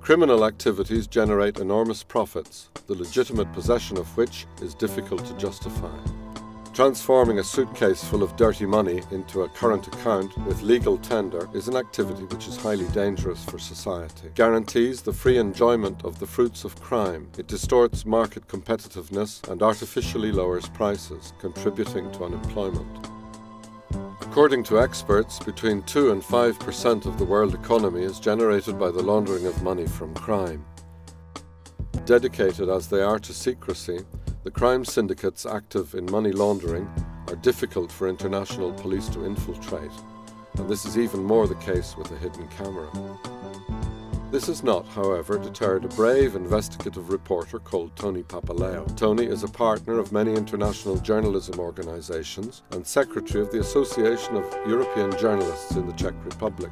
Criminal activities generate enormous profits, the legitimate possession of which is difficult to justify. Transforming a suitcase full of dirty money into a current account with legal tender is an activity which is highly dangerous for society. It guarantees the free enjoyment of the fruits of crime. It distorts market competitiveness and artificially lowers prices, contributing to unemployment. According to experts, between 2 and 5% of the world economy is generated by the laundering of money from crime. Dedicated as they are to secrecy, the crime syndicates active in money laundering are difficult for international police to infiltrate, and this is even more the case with a hidden camera. This has not, however, deterred a brave investigative reporter called Tony Papaleo. Tony is a partner of many international journalism organisations and secretary of the Association of European Journalists in the Czech Republic.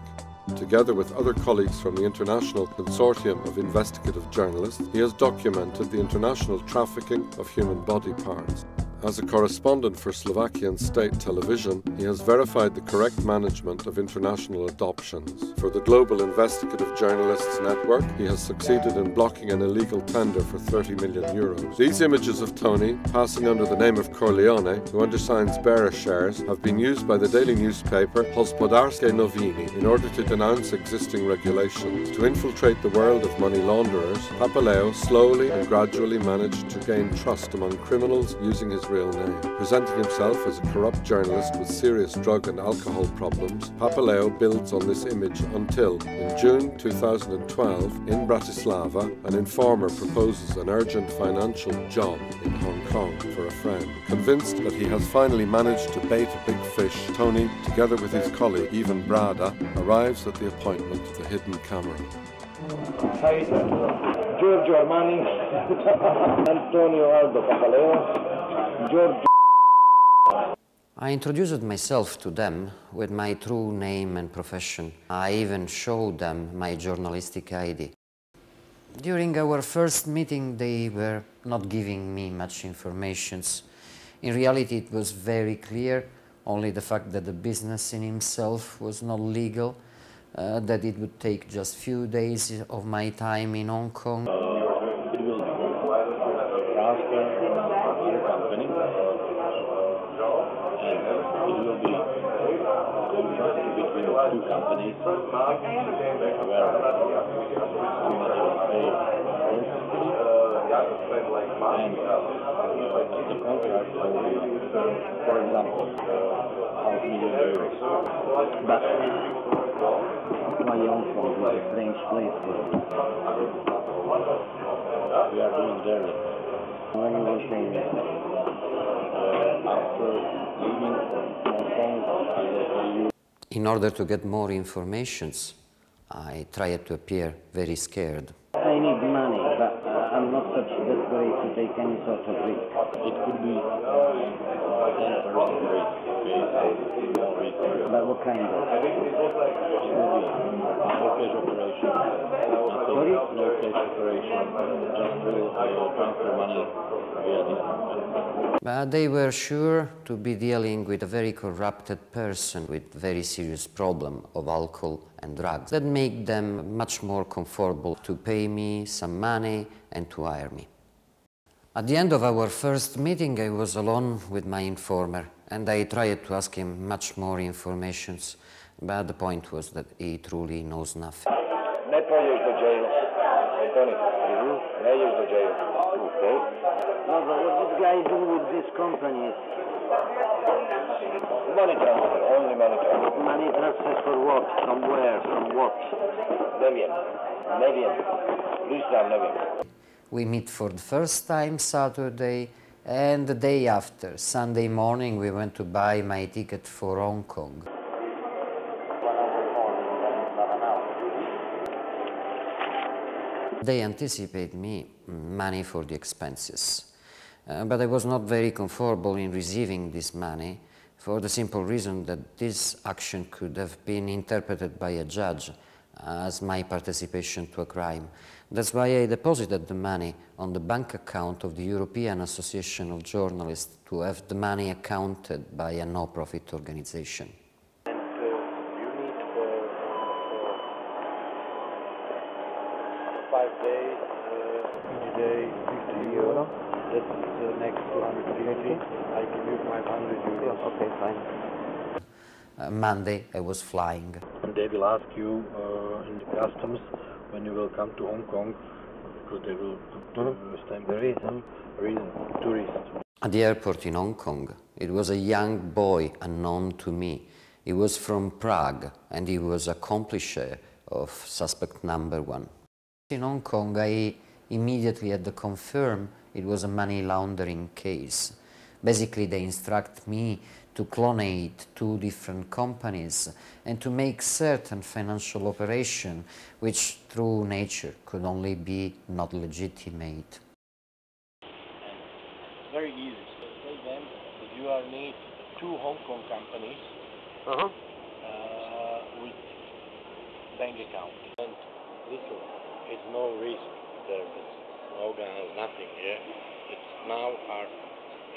Together with other colleagues from the International Consortium of Investigative Journalists, he has documented the international trafficking of human body parts. As a correspondent for Slovakian state television, he has verified the correct management of international adoptions. For the Global Investigative Journalists Network, he has succeeded in blocking an illegal tender for €30 million. These images of Tony, passing under the name of Corleone, who undersigns bearer shares, have been used by the daily newspaper Hospodářské noviny in order to denounce existing regulations. To infiltrate the world of money launderers, Papaleo slowly and gradually managed to gain trust among criminals using his real name. Presenting himself as a corrupt journalist with serious drug and alcohol problems, Papaleo builds on this image until, in June 2012, in Bratislava, an informer proposes an urgent financial job in Hong Kong for a friend. Convinced that he has finally managed to bait a big fish, Tony, together with his colleague, even Brada, arrives at the appointment of the hidden camera. Hi, Giorgio Armani, Antonio Aldo Papaleo, Giorgio. I introduced myself to them with my true name and profession. I even showed them my journalistic ID. During our first meeting, they were not giving me much information. In reality, it was very clear, only the fact that the business in himself was not legal, that it would take just few days of my time in Hong Kong. It will transfer the company, and it will be contract between two companies where we will pay and the contract will be, for example, €500,000. But why Hong Kong is a strange place for us. We are doing there. When you were saying after leaving Hong Kong, in order to get more information, I tried to appear very scared. I need money, but I'm not such desperate to take any sort of risk. It could be 10% risk, more risk. But what kind of? It will be no cash operation. Sorry? No cash operation. Just will transfer money via this company. But they were sure to be dealing with a very corrupted person with very serious problem of alcohol and drugs that make them much more comfortable to pay me some money and to hire me. At the end of our first meeting, I was alone with my informer and I tried to ask him much more information, but the point was that he truly knows nothing. Ne poješ do jail, Tony. Ne ješ do jail. Okay. No, but what did this guy do with this company? Money transfer, only money transfer. Money transfers for what? From where? From what? Neviem. Luisa, neviem. We meet for the first time Saturday, and the day after, Sunday morning, we went to buy my ticket for Hong Kong. They anticipate me money for the expenses, but I was not very comfortable in receiving this money for the simple reason that this action could have been interpreted by a judge as my participation to a crime. That's why I deposited the money on the bank account of the European Association of Journalists to have the money accounted by a no-profit organization. 5 days, each day 50 euro. That's the next 250. I give you 500 euros. Okay, fine. Monday I was flying. And they will ask you in the customs when you will come to Hong Kong, because they will stamp the reason, tourist. At the airport in Hong Kong, it was a young boy unknown to me. He was from Prague and he was accomplice of suspect number 1. In Hong Kong, I immediately had to confirm it was a money laundering case. Basically, they instruct me to clonate 2 different companies and to make certain financial operation which through nature could only be not legitimate. Very easy. So tell them that you are need 2 Hong Kong companies with bank account. And listen, it's no risk there. It's no guns, nothing. Yeah, it's now are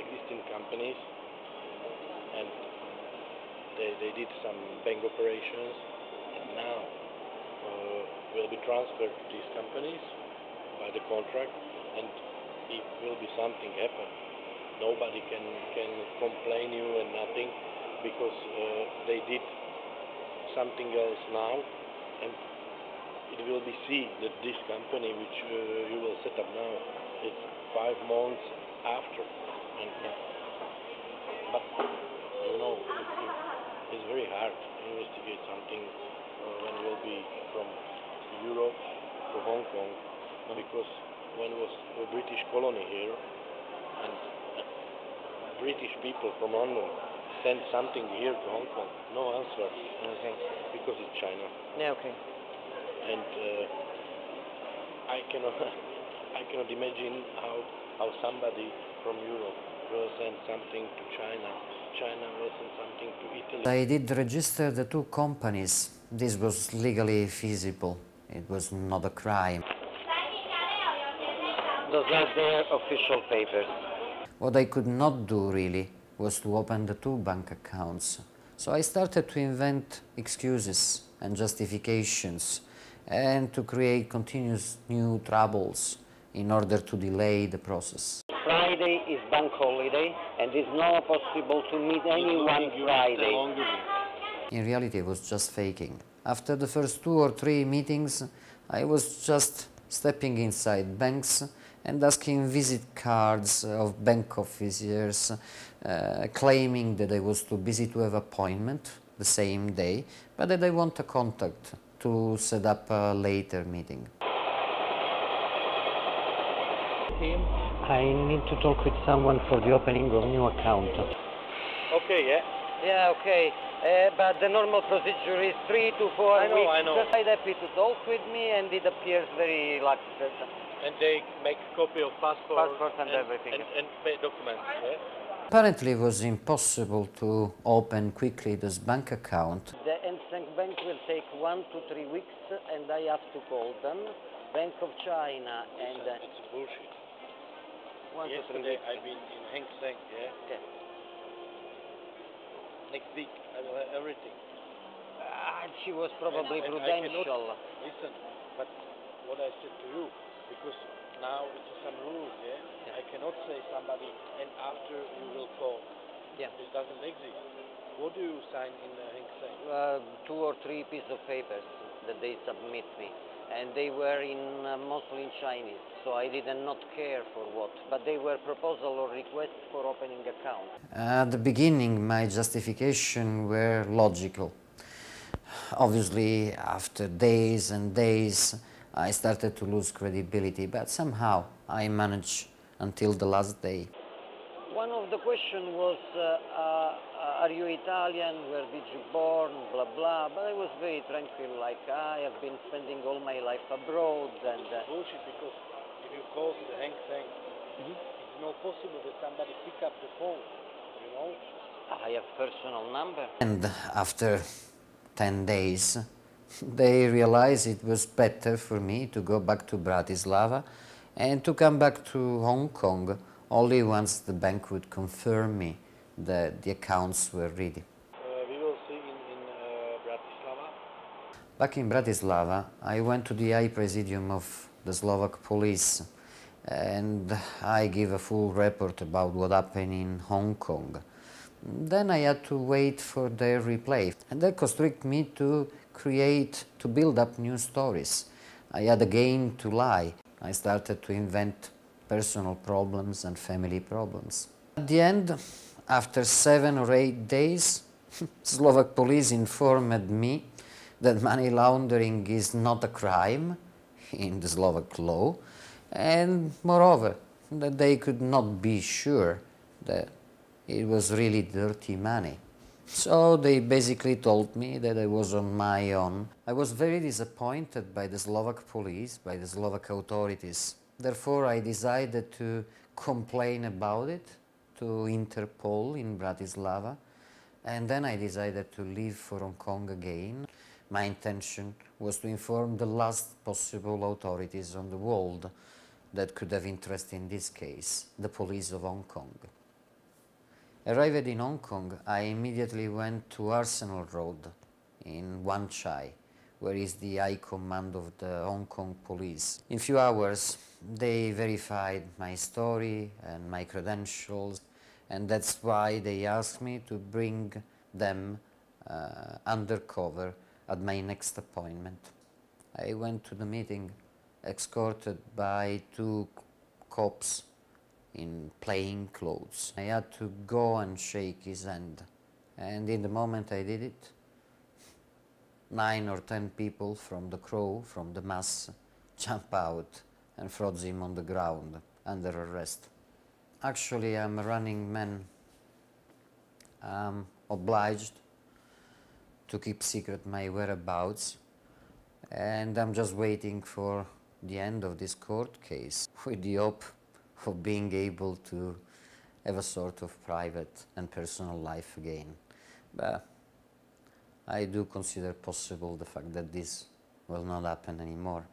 existing companies, and they did some bank operations, and now will be transferred to these companies by the contract, and if will be something happen, nobody can complain you and nothing, because they did something else now, and it will be seen that this company which you will set up now, it's 5 months after. And, but you know, it's very hard to investigate something when it will be from Europe to Hong Kong, because when it was a British colony here, and British people from London sent something here to Hong Kong, no answer, because it's China. Yeah, okay. And I cannot imagine how somebody from Europe will send something to China. China will send something to Italy. I did register the 2 companies. This was legally feasible. It was not a crime. Those are their official papers. What I could not do really was to open the 2 bank accounts. So I started to invent excuses and justifications and to create continuous new troubles in order to delay the process. Friday is bank holiday and it's not possible to meet anyone Friday. In reality, I was just faking. After the first 2 or 3 meetings, I was just stepping inside banks and asking visit cards of bank officers, claiming that I was too busy to have appointment the same day, but that I want a contact to set up a later meeting. I need to talk with someone for the opening of new account. Okay, yeah? Yeah, okay. But the normal procedure is 3 to 4 weeks. I know. Just happy to talk with me and it appears very relaxed. And they make a copy of passport And everything. And pay documents, yeah? Apparently, it was impossible to open quickly this bank account. The Instant Bank will take 1 to 3 weeks and I have to call them. Bank of China and... It's a bullshit. 1 to 3 Yesterday weeks. I've been in Heng Seng, yeah? Okay. Next week I will have everything. She was probably And prudential. Listen, but what I said to you, because now it's some rules, yeah? I cannot say somebody and after you will call. Yeah. It doesn't exist. What do you sign in Heng Seng? 2 or 3 pieces of papers that they submit me. And they were in mostly in Chinese, so I did not care for what. But they were proposal or request for opening account. At the beginning, my justification were logical. Obviously, after days and days, I started to lose credibility, but somehow I managed until the last day. One of the questions was, are you Italian, where did you born, blah blah, but I was very tranquil, like I have been spending all my life abroad and... Bullshit, because if you call to the Heng Seng, it's not possible that somebody pick up the phone, you know? I have personal number. And after 10 days, they realized it was better for me to go back to Bratislava and to come back to Hong Kong only once the bank would confirm me that the accounts were ready. We will see in Bratislava. Back in Bratislava, I went to the High Presidium of the Slovak police, and I give a full report about what happened in Hong Kong. Then I had to wait for their reply, and that constricted me to build up new stories. I had again to lie. I started to invent personal problems and family problems. At the end, after 7 or 8 days, Slovak police informed me that money laundering is not a crime in the Slovak law, and moreover, that they could not be sure that it was really dirty money. So they basically told me that I was on my own. I was very disappointed by the Slovak police, by the Slovak authorities. Therefore, I decided to complain about it to Interpol in Bratislava, and then I decided to leave for Hong Kong again. My intention was to inform the last possible authorities on the world that could have interest in this case, the police of Hong Kong. Arrived in Hong Kong, I immediately went to Arsenal Road in Wan Chai, where is the high command of the Hong Kong police. In few hours, they verified my story and my credentials, and that's why they asked me to bring them undercover at my next appointment. I went to the meeting escorted by 2 cops in plain clothes. I had to go and shake his hand, and in the moment I did it, 9 or 10 people from the crowd, from the mass, jump out and froze him on the ground under arrest. Actually, I'm a running man. I'm obliged to keep secret my whereabouts, and I'm just waiting for the end of this court case with the hope of being able to have a sort of private and personal life again. But I do consider possible the fact that this will not happen anymore.